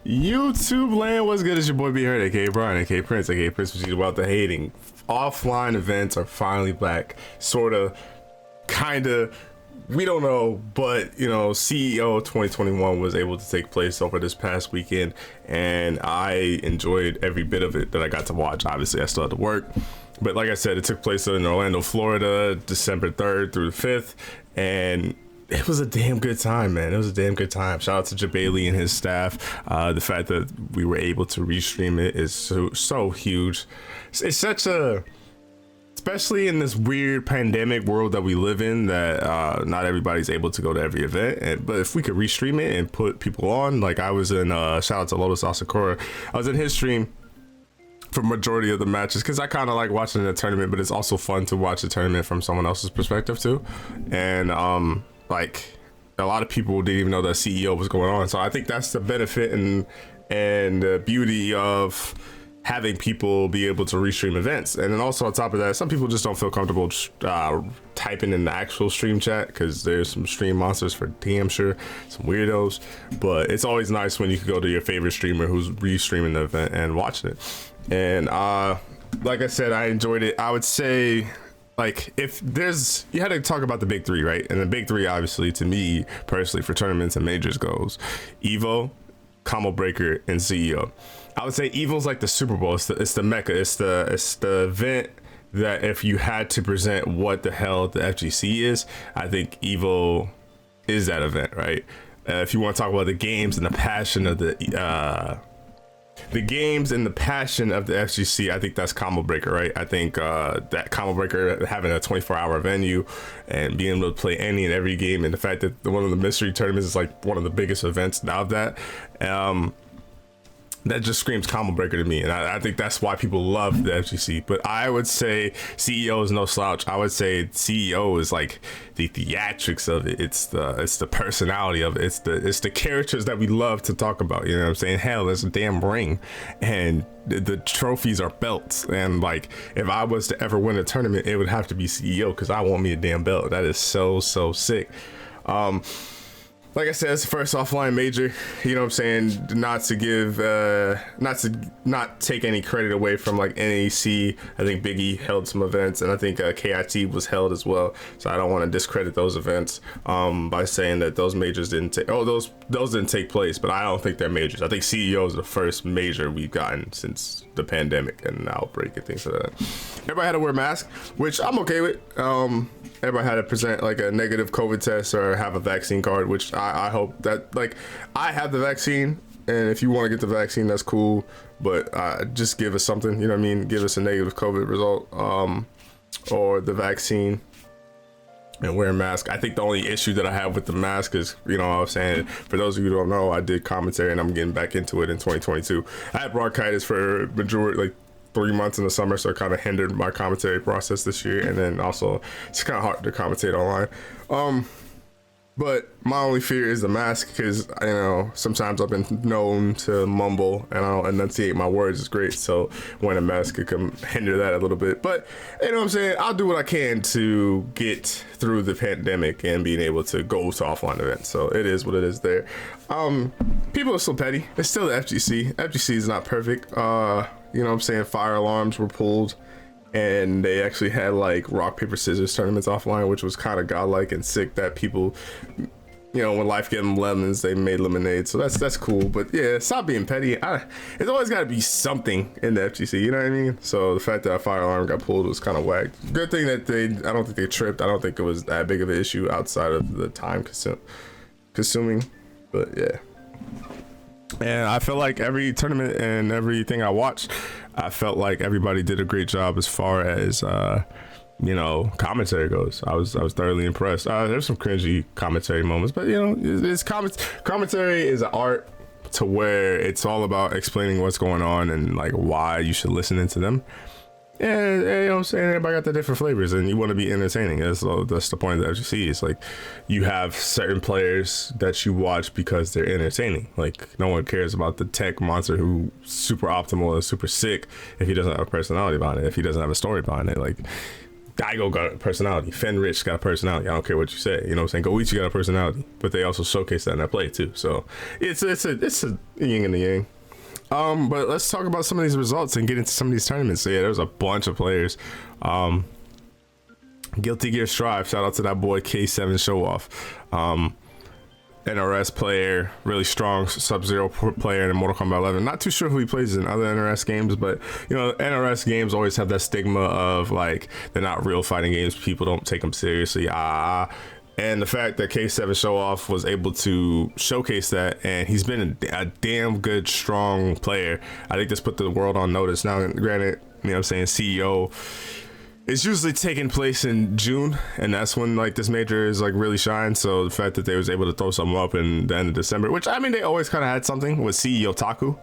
YouTube land, what's good? It's your boy B Heard, aka Brian, aka Prince, aka Prince which is about the hating. Offline events are finally back, sorta, kinda. We don't know, but you know, CEO 2021 was able to take place over this past weekend, and I enjoyed every bit of it that I got to watch. Obviously, I still had to work, but like I said, it took place in Orlando, Florida, December 3rd through the 5th, and it was a damn good time, man. It was a damn good time. Shout out to jebailey and his staff. The fact that we were able to restream it is so huge. It's such a, especially in this weird pandemic world that we live in, that not everybody's able to go to every event. But if we could restream it and put people on, like I was in, shout out to Lotus Asakura, I was in his stream for majority of the matches because I kind of like watching the tournament, but it's also fun to watch the tournament from someone else's perspective too. And like a lot of people didn't even know that CEO was going on, so I think that's the benefit and the beauty of having people be able to restream events. And then also on top of that, some people just don't feel comfortable typing in the actual stream chat because there's some stream monsters for damn sure, some weirdos. But it's always nice when you can go to your favorite streamer who's restreaming the event and watching it. And like I said, I enjoyed it. I would say, like, if there's, you had to talk about the big three, right? And the big three, obviously, to me personally, for tournaments and majors goes Evo, Combo Breaker, and CEO. I would say Evo's like the Super Bowl. It's the mecca. It's the event that if you had to present what the hell the FGC is, I think Evo is that event, right? If you want to talk about the games and the passion of the games and the passion of the FGC, I think that's Combo Breaker, right? I think that Combo Breaker having a 24-hour venue and being able to play any and every game, and the fact that one of the mystery tournaments is like one of the biggest events now of that, that just screams Combo Breaker to me. And I think that's why people love the FGC. But I would say CEO is no slouch. I would say CEO is like the theatrics of it. It's the personality of it. It's the characters that we love to talk about. You know what I'm saying? Hell, there's a damn ring, and the trophies are belts. And like, if I was to ever win a tournament, it would have to be CEO because I want me a damn belt. That is so sick. Like I said, it's the first offline major, you know what I'm saying? Not to give, not take any credit away from like NEC. I think Biggie held some events, and I think KIT was held as well. So I don't want to discredit those events by saying that those majors didn't take, those didn't take place, but I don't think they're majors. I think CEO is the first major we've gotten since the pandemic and the outbreak and things like that. Everybody had to wear masks, which I'm okay with. Everybody had to present like a negative COVID test or have a vaccine card, which I hope that, like, I have the vaccine, and if you want to get the vaccine, that's cool, but just give us something, you know what I mean? Give us a negative COVID result or the vaccine and wear a mask. I think the only issue that I have with the mask is, you know, I was saying, for those of you who don't know, I did commentary and I'm getting back into it in 2022. I had bronchitis for majority, like 3 months in the summer, so it kind of hindered my commentary process this year, and then also it's kind of hard to commentate online. But my only fear is the mask, because you know, sometimes I've been known to mumble and I don't enunciate my words is great, so wearing a mask could hinder that a little bit. But you know what I'm saying, I'll do what I can to get through the pandemic and being able to go to offline events. So it is what it is there. People are still petty. It's still the FGC. FGC is not perfect. You know what I'm saying, fire alarms were pulled, and they actually had like rock paper scissors tournaments offline, which was kind of godlike and sick that people, you know, when life gave them lemons, they made lemonade. So that's cool. But yeah, stop being petty. It's always got to be something in the FGC, you know what I mean? So the fact that a fire alarm got pulled was kind of whack. Good thing that I don't think they tripped. I don't think it was that big of an issue outside of the time consuming, but yeah. And I feel like every tournament and everything I watched, I felt like everybody did a great job as far as you know, commentary goes. I was thoroughly impressed. There's some cringy commentary moments, but you know, it's commentary is an art to where it's all about explaining what's going on and like why you should listen into them. And you know what I'm saying, everybody got the different flavors, and you want to be entertaining. That's the point of the FGC. It's like you have certain players that you watch because they're entertaining. Like no one cares about the tech monster who's super optimal and super sick if he doesn't have a personality behind it, if he doesn't have a story behind it. Like Daigo got a personality. Fenrich got a personality. I don't care what you say. You know what I'm saying? Goichi got a personality, but they also showcase that in that play too. So it's a yin and the yang. But let's talk about some of these results and get into some of these tournaments. So yeah, there was a bunch of players. Guilty Gear Strive. Shout out to that boy K7 Show Off. NRS player, really strong Sub-Zero player in Mortal Kombat 11. Not too sure who he plays in other NRS games, but you know, NRS games always have that stigma of like they're not real fighting games. People don't take them seriously. And the fact that K7 Show Off was able to showcase that, and he's been a damn good, strong player. I think this put the world on notice. Now, granted, you know what I'm saying, CEO. It's usually taking place in June, and that's when like this major is like really shine. So the fact that they was able to throw something up in the end of December, which I mean they always kind of had something with CEO Taku,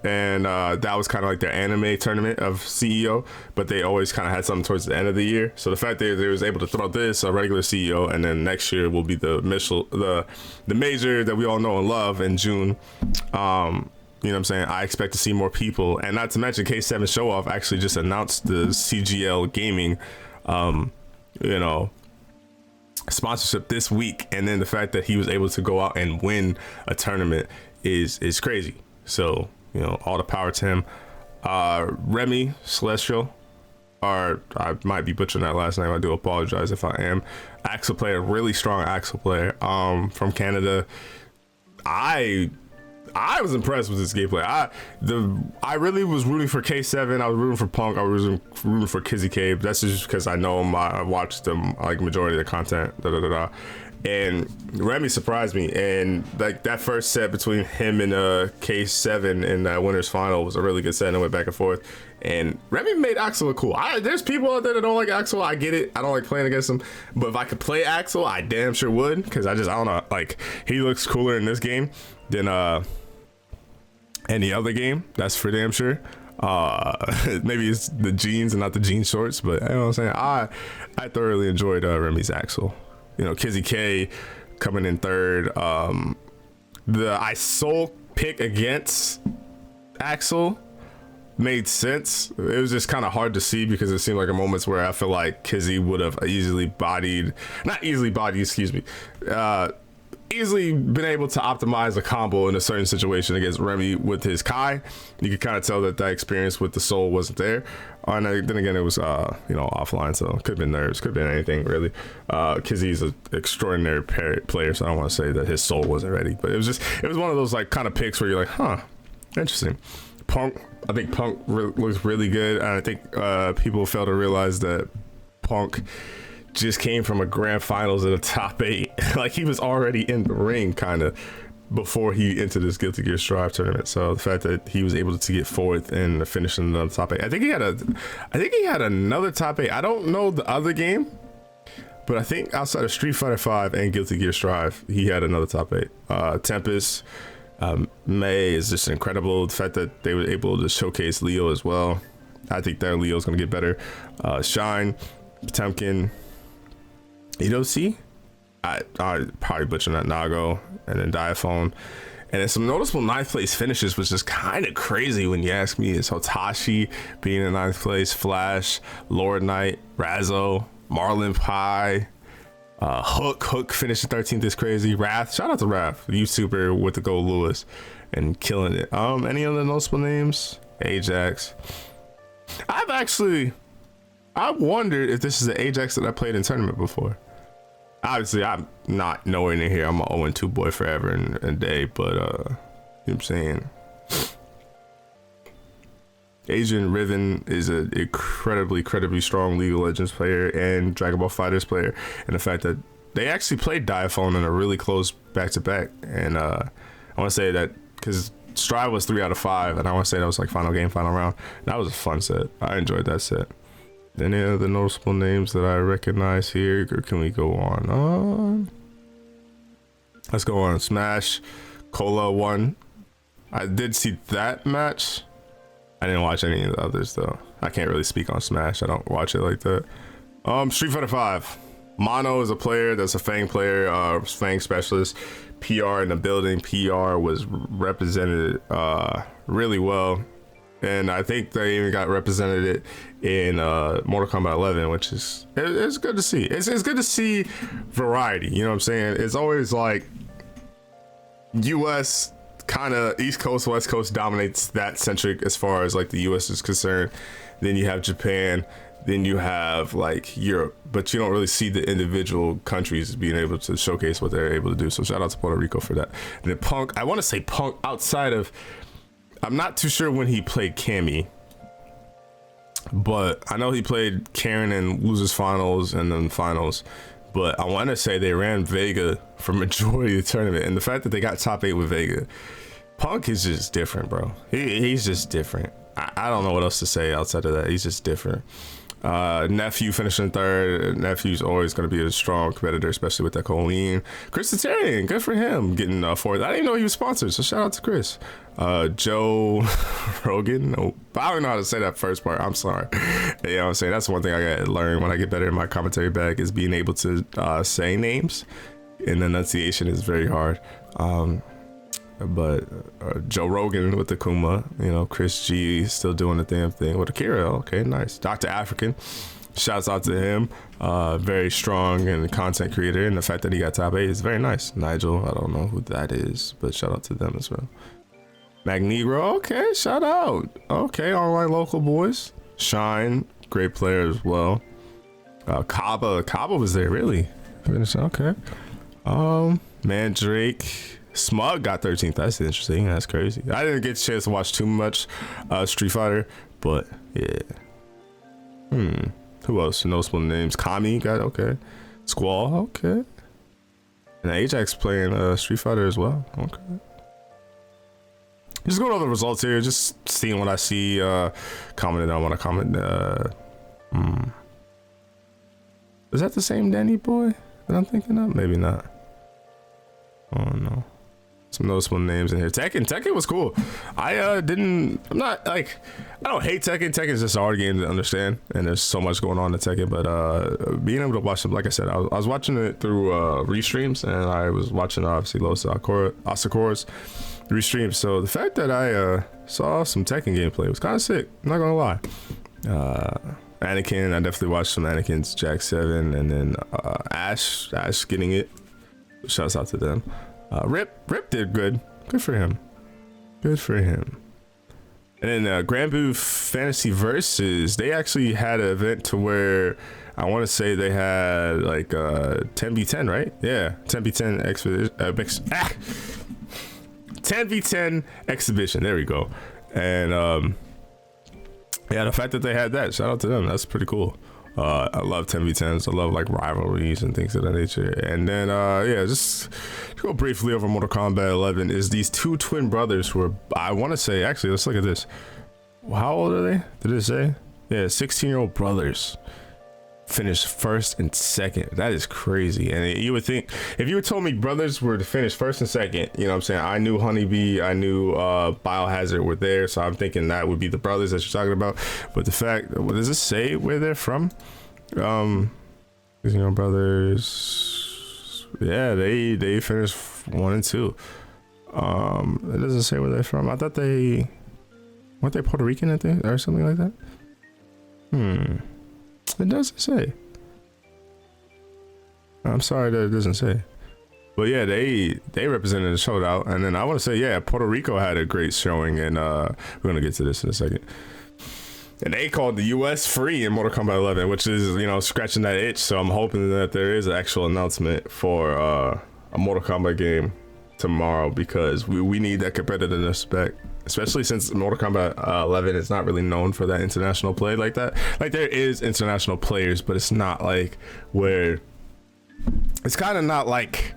and that was kind of like their anime tournament of CEO, but they always kind of had something towards the end of the year. So the fact that they was able to throw this a regular CEO, and then next year will be the major that we all know and love in June. You know what I'm saying? I expect to see more people, and not to mention K7 Show Off actually just announced the CGL Gaming, you know, sponsorship this week, and then the fact that he was able to go out and win a tournament is crazy. So you know, all the power to him. Remy Celestial, or I might be butchering that last name. I do apologize if I am. Axel player, really strong Axel player, from Canada. I was impressed with this gameplay. I really was rooting for K7. I was rooting for Punk. I was rooting for Kizzy Cave. That's just because I know him. I watched them like majority of the content. And Remy surprised me. And like that first set between him and K7 in that winners final was a really good set, and it went back and forth. And Remy made Axel look cool. There's people out there that don't like Axel. I get it. I don't like playing against him. But if I could play Axel, I damn sure would. Because I don't know. Like, he looks cooler in this game than any other game. That's for damn sure. Maybe it's the jeans and not the jean shorts. But you know what I'm saying? I thoroughly enjoyed Remy's Axel. You know, Kizzy K coming in third. The ISOL pick against Axel made sense. It was just kind of hard to see because it seemed like a moments where I feel like Kizzy would have easily been able to optimize a combo in a certain situation against Remy with his Kai. You could kind of tell that experience with the soul wasn't there. And then again, it was offline, so it could have been nerves, could have been anything really. Kizzy's an extraordinary player, so I don't want to say that his soul wasn't ready, but it was one of those like kind of picks where you're like, huh, interesting. I think Punk looks really good, and I think people fail to realize that Punk just came from a grand finals in the top 8. Like, he was already in the ring kind of before he entered this Guilty Gear Strive tournament. So the fact that he was able to get fourth and finish in the top 8, I think he had another top 8. I don't know the other game, but I think outside of Street Fighter 5 and Guilty Gear Strive, he had another top 8. Tempest, May is just incredible. The fact that they were able to showcase Leo as well, I think that Leo's gonna get better. Shine, Potemkin, Idosi, I probably butchering that, Nago, and then Diaphone. And then some noticeable 9th place finishes, which is kind of crazy when you ask me. Is Hotashi being in 9th place, Flash, Lord Knight, Razzo, Marlon Pie, Hook finishing 13th is crazy. Wrath, shout out to Wrath, YouTuber with the Gold Lewis, and killing it. Any other noticeable names? Ajax. I wondered if this is the Ajax that I played in tournament before. Obviously, I'm not nowhere near here. I'm an 0-2 boy forever and a day, but you know what I'm saying? Asian Riven is an incredibly strong League of Legends player and Dragon Ball FighterZ player, and the fact that they actually played Diaphone in a really close back-to-back, and I want to say that because Strive was 3 out of 5, and I want to say that was like final game, final round. That was a fun set. I enjoyed that set. Any other noticeable names that I recognize here, or can we go on? Let's go on. Smash, Cola won. I did see that match. I didn't watch any of the others though. I can't really speak on Smash. I don't watch it like that. Street Fighter 5. Mono is a player that's a Fang player, Fang specialist. PR in the building. PR was represented really well. and I think they even got represented it in Mortal Kombat 11, which is it's good to see. It's good to see variety. You know what I'm saying? It's always like U.S. kind of East Coast, West Coast dominates that centric as far as like the U.S. is concerned. Then you have Japan. Then you have like Europe, but you don't really see the individual countries being able to showcase what they're able to do. So shout out to Puerto Rico for that. And then Punk, I want to say Punk outside of, I'm not too sure when he played Cammy, but I know he played Karen in losers finals and then finals. But I want to say they ran Vega for majority of the tournament, and the fact that they got top 8 with Vega, Punk is just different, bro. He's just different. I don't know what else to say outside of that. He's just different. Nephew finishing third. Nephew's always going to be a strong competitor, especially with that Colleen. Chris Tatarian, good for him getting fourth. I didn't know he was sponsored, so shout out to Chris. Joe Rogan. Oh, I don't know how to say that first part. I'm sorry. You know what I'm saying? That's one thing I got to learn when I get better in my commentary bag is being able to say names, and enunciation is very hard. But Joe Rogan with the Kuma, you know, Chris G still doing the damn thing with Akira. Okay, nice. Dr. African, shouts out to him. Very strong and content creator, and the fact that he got top 8 is very nice. Nigel, I don't know who that is, but shout out to them as well. Magnegro, okay, shout out. Okay, all right, local boys. Shine, great player as well. Kaba was there, really. Okay. Mandrake. Smug got 13th. That's interesting. That's crazy. I didn't get a chance to watch too much Street Fighter, but yeah. Who else? Noticeable names. Kami got okay. Squall, okay. And Ajax playing Street Fighter as well. Okay. Just going over the results here, just seeing what I see. Commented on what I comment. Is that the same Danny boy that I'm thinking of? Maybe not. Oh no. Some noticeable names in here. Tekken was cool. I don't hate Tekken. Tekken's just a hard game to understand, and there's so much going on in Tekken, but being able to watch them, like I said, I was watching it through restreams, and I was watching obviously Los Asakura's restreams, so the fact that I saw some Tekken gameplay was kind of sick, I'm not gonna lie. Anakin, I definitely watched some Anakin's Jack 7, and then Ash getting it. Shouts out to them. Rip did good for him. And then Granblue Fantasy Versus, they actually had an event to where I want to say they had like 10v10, right? Yeah, 10v10 10v10 exhibition, there we go. And yeah, the fact that they had that, shout out to them, that's pretty cool. I love 10v10s. I love like rivalries and things of that nature. And then yeah, just to go briefly over Mortal Kombat 11 is these two twin brothers who are, I want to say, actually, let's look at this. How old are they? Did it say? Yeah, 16-year-old brothers finished first and second. That is crazy. And you would think if you would told me brothers were to finish first and second, you know what I'm saying, I knew Honeybee, I knew Biohazard were there, so I'm thinking that would be the brothers that you're talking about. But the fact, what does this say where they're from? You know, brothers, yeah, they finished 1 and 2. It doesn't say where they're from. I thought weren't they Puerto Rican, I think, or something like that. It doesn't say. I'm sorry that it doesn't say. But yeah, they represented the Shoutout, and then I want to say, yeah, Puerto Rico had a great showing, and we're gonna get to this in a second. And they called the U.S. free in Mortal Kombat 11, which is, you know, scratching that itch. So I'm hoping that there is an actual announcement for a Mortal Kombat game tomorrow, because we need that competitiveness back, especially since Mortal Kombat 11 is not really known for that international play like that. Like, there is international players, but it's not like where it's kind of not like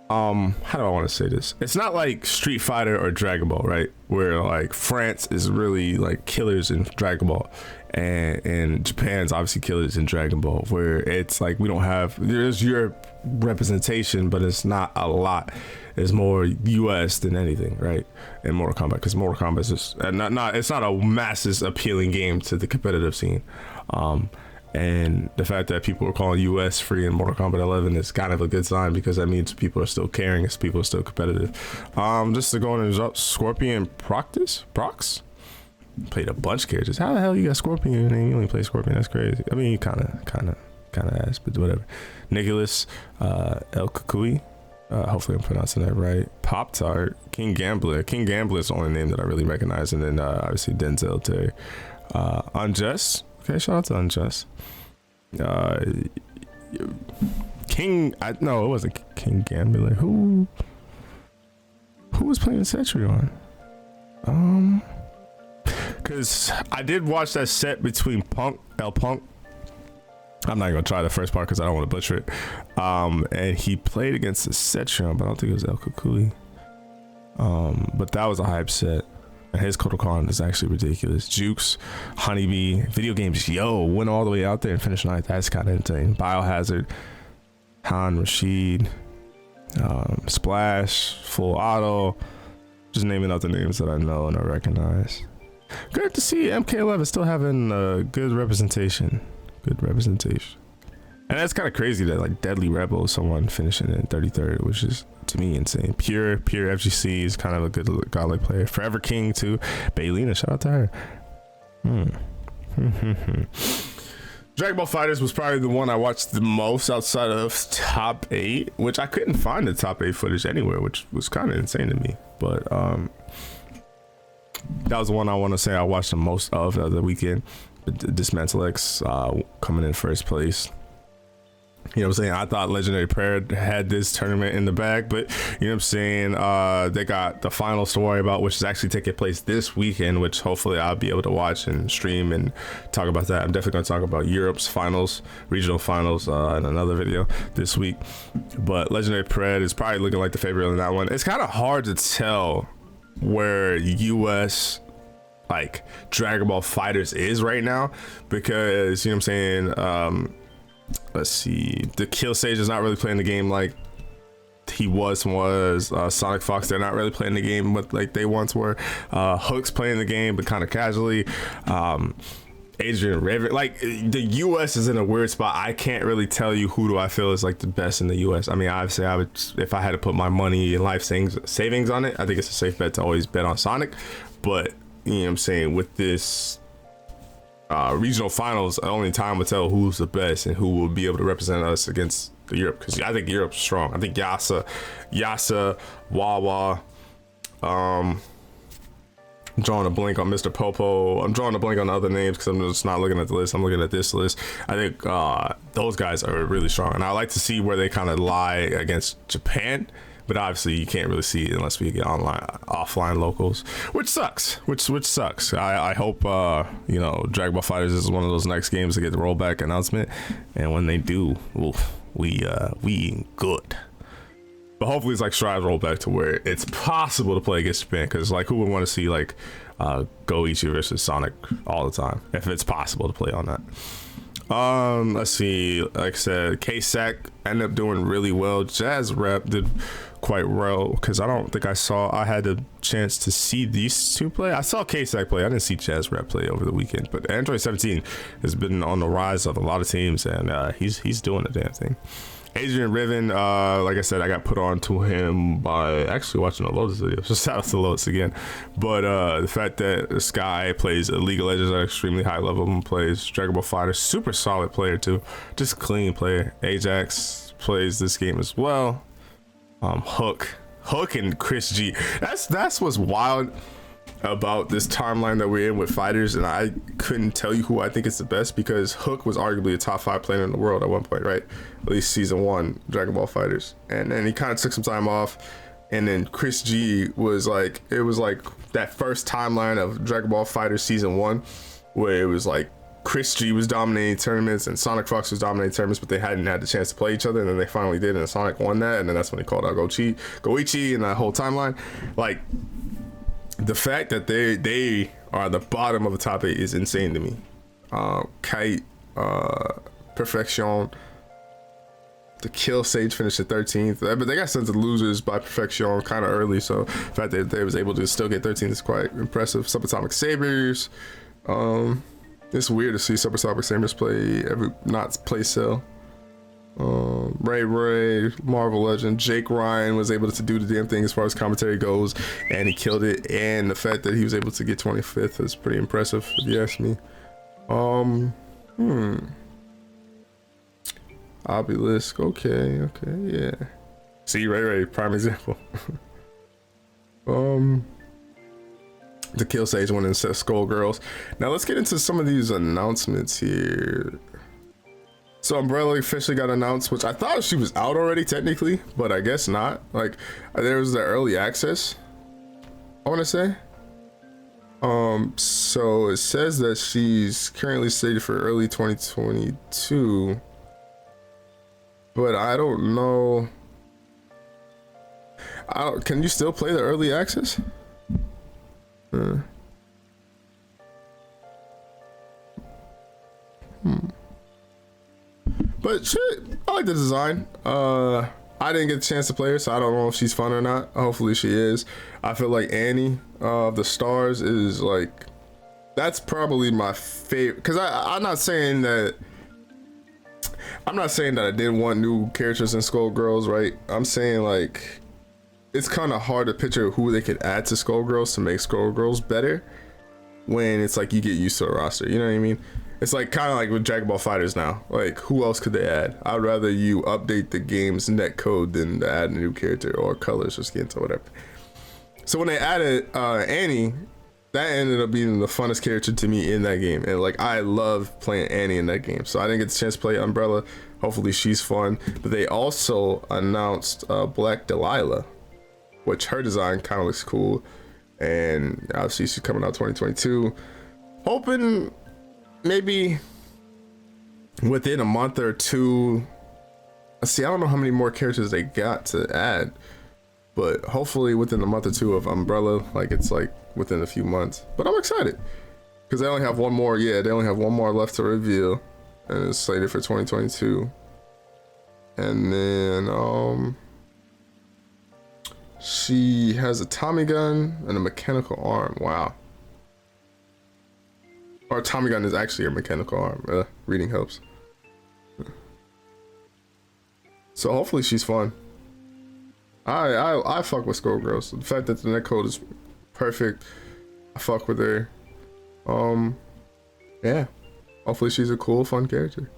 how do I want to say this? It's not like Street Fighter or Dragon Ball, right? Where like France is really like killers in Dragon Ball, and Japan's obviously killers in Dragon Ball, where it's like we don't have, there's Europe representation, but it's not a lot. It's more US than anything, right? In Mortal Kombat, because Mortal Kombat is just it's not a massive appealing game to the competitive scene. And the fact that people are calling US free in Mortal Kombat 11 is kind of a good sign, because that means people are still caring, as people are still competitive. Just to go on and drop Scorpion Prox. played a bunch of characters. How the hell you got Scorpion and you only play Scorpion? That's crazy. I mean, you kind of ass, but whatever. Nicholas, El Kukui. Hopefully I'm pronouncing that right. Pop Tart, King Gambler. King Gambler is the only name that I really recognize, and then obviously Denzel Terry. Unjust. Okay, shout out to Unjust. King. No, it wasn't King Gambler. Who was playing Cetrion? Because I did watch that set between El Punk. I'm not gonna try the first part because I don't want to butcher it. And he played against the Cetrion, but I don't think it was El Kukui. But that was a hype set. And his Kodokan is actually ridiculous. Jukes, Honeybee, video games, went all the way out there and finished ninth. That's kind of insane. Biohazard, Han Rashid, Splash, Full Auto. Just naming out the names that I know and I recognize. Good to see MK11 still having good representation. Good representation. And that's kind of crazy that like Deadly Rebel is someone finishing in 33rd, which is to me insane. Pure FGC is kind of a good godlike player. Forever King too. Baylina, shout out to her. Dragon Ball FighterZ was probably the one I watched the most outside of top 8, which I couldn't find the top 8 footage anywhere, which was kind of insane to me. But that was the one I want to say I watched the most of the weekend. Dismantle X coming in first place. You know what I'm saying? I thought Legendary Prayer had this tournament in the bag, but you know what I'm saying? They got the finals to worry about, which is actually taking place this weekend, which hopefully I'll be able to watch and stream and talk about that. I'm definitely going to talk about Europe's finals, regional finals in another video this week. But Legendary Prayer is probably looking like the favorite in that one. It's kind of hard to tell where US like Dragon Ball FighterZ is right now, because you know what I'm saying, let's see, the Kill Sage is not really playing the game like he was Sonic Fox. They're not really playing the game but like they once were. Hook's playing the game but kind of casually. Adrian Raven, like the US is in a weird spot. I can't really tell you who do I feel is like the best in the US. I mean, obviously I would, if I had to put my money and life savings on it, I think it's a safe bet to always bet on Sonic. But you know what I'm saying, with this regional finals, only time will tell who's the best and who will be able to represent us against the Europe, because I think Europe's strong. I think Yasa, Wawa, I'm drawing a blank on Mr. Popo. I'm drawing a blank on the other names because I'm just not looking at the list. I'm looking at this list. I think those guys are really strong, and I like to see where they kind of lie against Japan. But obviously you can't really see it unless we get offline locals, which sucks. Which sucks. I hope you know, Dragon Ball FighterZ is one of those next games to get the rollback announcement, and when they do, we good. But hopefully it's like Stride's rollback to where it's possible to play against Japan, because like who would want to see like Goichi versus Sonic all the time if it's possible to play on that. Let's see, like I said, K-Sac ended up doing really well. Jazz Rep did quite well, because I had the chance to see these two play. I saw K-Sac play. I didn't see Jazz Rep play over the weekend, but Android 17 has been on the rise of a lot of teams, and he's doing the damn thing. Adrian Riven, like I said, I got put on to him by actually watching a Lotus video. So shout out to Lotus again. But the fact that this guy plays a League of Legends at an extremely high level and plays Dragon Ball FighterZ, super solid player too, just clean player. Ajax plays this game as well. Hook and Chris G. That's what's wild about this timeline that we're in with fighters, and I couldn't tell you who I think is the best, because Hook was arguably a top 5 player in the world at one point, right? At least season 1 Dragon Ball FighterZ, and then he kind of took some time off, and then Chris G was like, it was like that first timeline of Dragon Ball FighterZ season 1 where it was like Chris G was dominating tournaments and Sonic Fox was dominating tournaments, but they hadn't had the chance to play each other, and then they finally did, and Sonic won that, and then that's when he called out Goichi and that whole timeline. Like, the fact that they are the bottom of the top 8 is insane to me. Kite, Perfection, the Kill Sage finished at 13th, but they got sent to losers by Perfection kind of early, so the fact that they was able to still get 13th is quite impressive. Subatomic Sabers, it's weird to see Subatomic Sabers not play Cell. Ray, Marvel Legend, Jake Ryan was able to do the damn thing as far as commentary goes, and he killed it. And the fact that he was able to get 25th is pretty impressive, if you ask me. Obelisk, okay, yeah. See, Ray, prime example. The Kill Sage one and Skullgirls. Now let's get into some of these announcements here. So Umbrella officially got announced, which I thought she was out already technically, but I guess not. Like, there was the early access, I want to say. So it says that she's currently slated for early 2022, but I don't know. Can you still play the early access? But shit, I like the design. I didn't get a chance to play her, so I don't know if she's fun or not. Hopefully she is. I feel like Annie of the Stars is like, that's probably my favorite. Because I'm not saying that I didn't want new characters in Skullgirls, right? I'm saying like, it's kind of hard to picture who they could add to Skullgirls to make Skullgirls better when it's like you get used to a roster. You know what I mean? It's like kind of like with Dragon Ball Fighters now. Like, who else could they add? I'd rather you update the game's net code than to add a new character or colors or skins or whatever. So when they added Annie, that ended up being the funnest character to me in that game. And like, I love playing Annie in that game. So I didn't get the chance to play Umbrella. Hopefully she's fun. But they also announced Black Delilah, which her design kind of looks cool. And obviously she's coming out 2022. Hoping maybe within a month or two. See, I don't know how many more characters they got to add, but hopefully within a month or two of Umbrella, like it's like within a few months. But I'm excited because they only have one more. Yeah, they only have one more left to reveal, and it's slated for 2022. And then she has a Tommy gun and a mechanical arm. Wow. Or Tommy gun is actually a mechanical arm. Reading helps. So hopefully she's fun. I fuck with Skullgirls. The fact that the netcode is perfect, I fuck with her. Yeah. Hopefully she's a cool, fun character.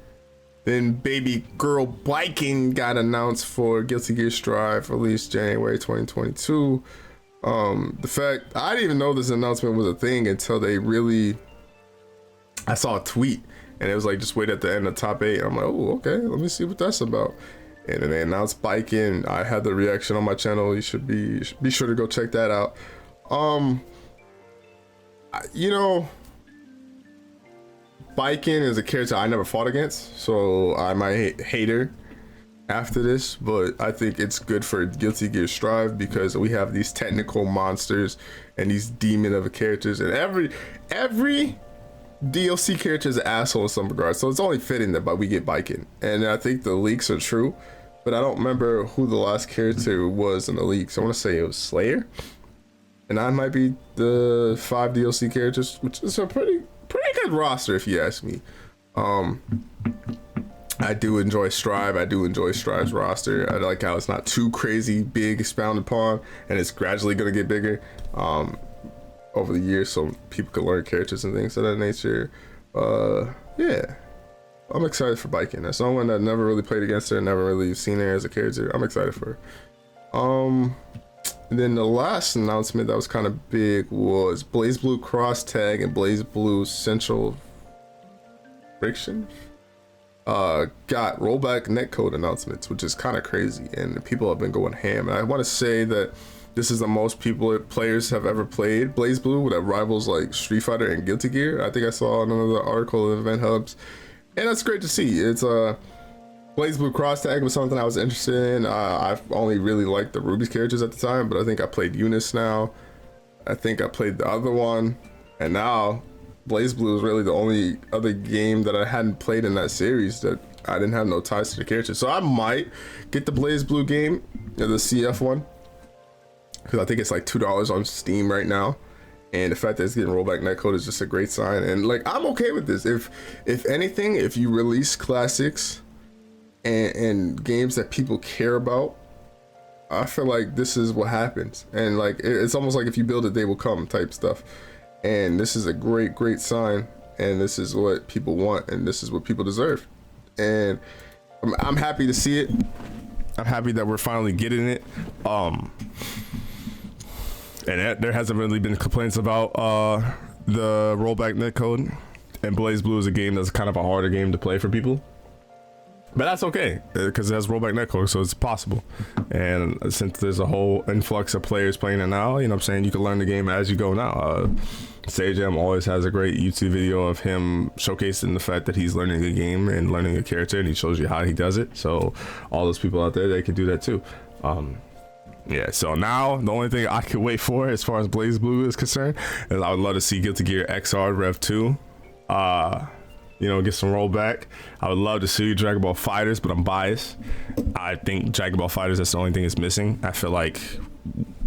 Then Baby Girl Biking got announced for Guilty Gear Strive, released January 2022. The fact I didn't even know this announcement was a thing until I saw a tweet and it was like, just wait at the end of top 8. I'm like, oh, okay, let me see what that's about. And then they announced Biking. I had the reaction on my channel. You should be sure to go check that out. You know, Biking is a character I never fought against, so I might hate her after this, but I think it's good for Guilty Gear Strive because we have these technical monsters and these demon of characters, and every DLC character is an asshole in some regards, so it's only fitting that we get Biking. And I think the leaks are true, but I don't remember who the last character was in the leaks. I want to say it was Slayer, and I might be the 5 DLC characters, which is a pretty good roster if you ask me. I do enjoy Strive. I do enjoy Strive's roster. I like how it's not too crazy big, expounded upon, and it's gradually gonna get bigger over the years, so people can learn characters and things of that nature. Yeah, I'm excited for Biking. As someone that never really played against her, never really seen her as a character, I'm excited for her. And then the last announcement that was kind of big was Blazblue Crosstag and Blazblue Central Friction got rollback netcode announcements, which is kind of crazy, and people have been going ham. And I want to say that this is the most players have ever played Blazblue, that rivals like Street Fighter and Guilty Gear. I think I saw another article in Event Hubs, and that's great to see. It's Blazblue Crosstag was something I was interested in. I've only really liked the Ruby's characters at the time, but I think I played Eunice now. I think I played the other one, and now Blazblue is really the only other game that I hadn't played in that series that I didn't have no ties to the character. So I might get the Blazblue game, the CF one, because I think it's like $2 on Steam right now. And the fact that it's getting rollback netcode is just a great sign. And like, I'm okay with this. If anything, if you release classics and games that people care about, I feel like this is what happens. And like it's almost like if you build it, they will come type stuff. And this is a great sign, and this is what people want, and this is what people deserve. And I'm happy to see it. I'm happy that we're finally getting it. And there hasn't really been complaints about the rollback netcode. And Blazblue is a game that's kind of a harder game to play for people. But that's okay, because it has rollback netcode, so it's possible. And since there's a whole influx of players playing it now, you know what I'm saying, you can learn the game as you go now. Sajam always has a great YouTube video of him showcasing the fact that he's learning a game and learning a character, and he shows you how he does it. So all those people out there, they can do that too. Yeah, so now the only thing I could wait for as far as Blazblue is concerned is I would love to see Guilty Gear XR Rev 2. You know, get some rollback. I would love to see Dragon Ball Fighters, but I'm biased. I think Dragon Ball Fighters, that's the only thing that's missing. I feel like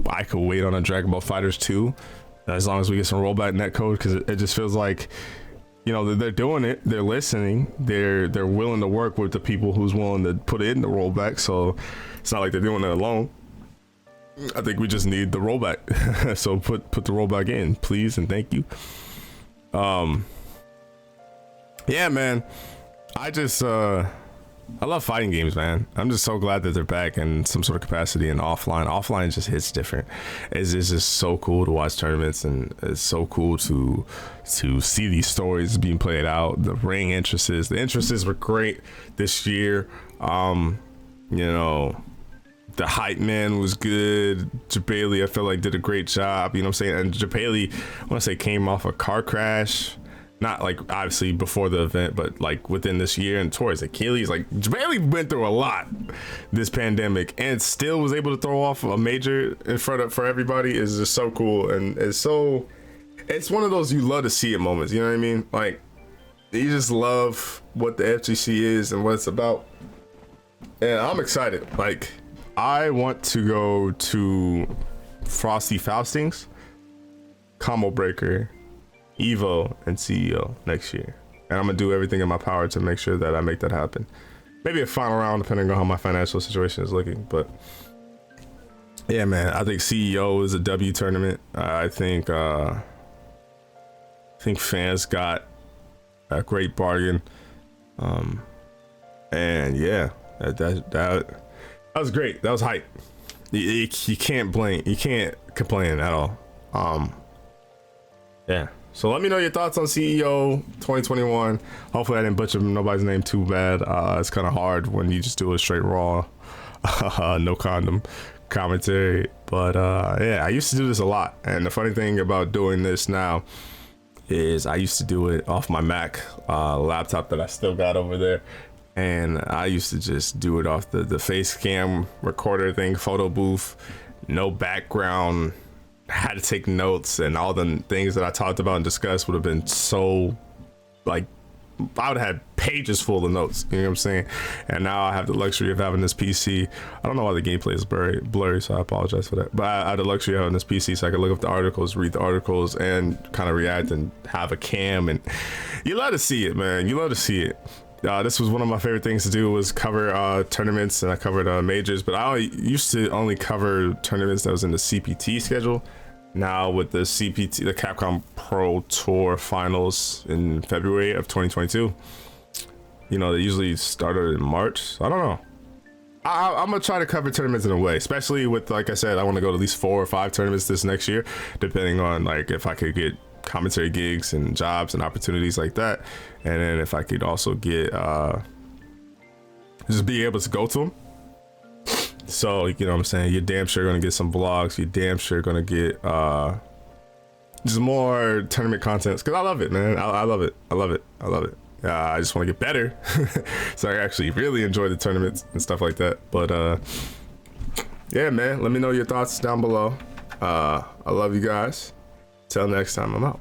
I could wait on a Dragon Ball Fighters 2 as long as we get some rollback netcode, because it just feels like, you know, they're doing it, they're listening, they're willing to work with the people who's willing to put it in the rollback. So it's not like they're doing it alone. I think we just need the rollback. So put the rollback in, please, and thank you. Yeah, man, I just I love fighting games, man. I'm just so glad that they're back in some sort of capacity. And offline just hits different. It's just so cool to watch tournaments, and it's so cool to see these stories being played out. The ring entrances, the entrances were great this year. You know, the hype man was good. Jebailey, I feel like, did a great job. You know what I'm saying? And Jebailey, I want to say, came off a car crash. Not like obviously before the event, but like within this year, and towards Achilles. Like Jebailey went through a lot this pandemic and still was able to throw off a major in front of for everybody. Is just so cool, and it's one of those you love to see it moments. You know what I mean? Like you just love what the FGC is and what it's about, and I'm excited. Like I want to go to Frosty Faustings, Combo Breaker, Evo, and CEO next year, and I'm gonna do everything in my power to make sure that I make that happen. Maybe a final round depending on how my financial situation is looking, but yeah, man, I think CEO is a W tournament. I think fans got a great bargain, and yeah, that was great. That was hype. You can't blame, you can't complain at all. Yeah. So let me know your thoughts on CEO 2021. Hopefully I didn't butcher nobody's name too bad. It's kind of hard when you just do a straight raw, no condom commentary. But yeah, I used to do this a lot. And the funny thing about doing this now is I used to do it off my Mac laptop that I still got over there. And I used to just do it off the face cam recorder thing, photo booth, no background. Had to take notes, and all the things that I talked about and discussed would have been so, like, I would have had pages full of notes, you know what I'm saying? And now I have the luxury of having this PC. I don't know why the gameplay is blurry, so I apologize for that. But I have the luxury of having this PC so I can look up the articles, read the articles, and kind of react and have a cam. And you love to see it, man. You love to see it. This was one of my favorite things to do, was cover tournaments, and I covered majors, but I used to only cover tournaments that was in the CPT schedule. Now with the CPT, the Capcom Pro Tour finals in February of 2022, you know, they usually started in March. So I don't know. I'm gonna try to cover tournaments in a way, especially with, like I said, I want to go to at least 4 or 5 tournaments this next year, depending on like if I could get commentary gigs and jobs and opportunities like that, and then if I could also get just be able to go to them. So, you know what I'm saying, you're damn sure gonna get some vlogs, you're damn sure gonna get just more tournament content, because I love it, man. I love it. I just want to get better so I actually really enjoy the tournaments and stuff like that. But yeah, man, let me know your thoughts down below. I love you guys. Till next time, I'm out.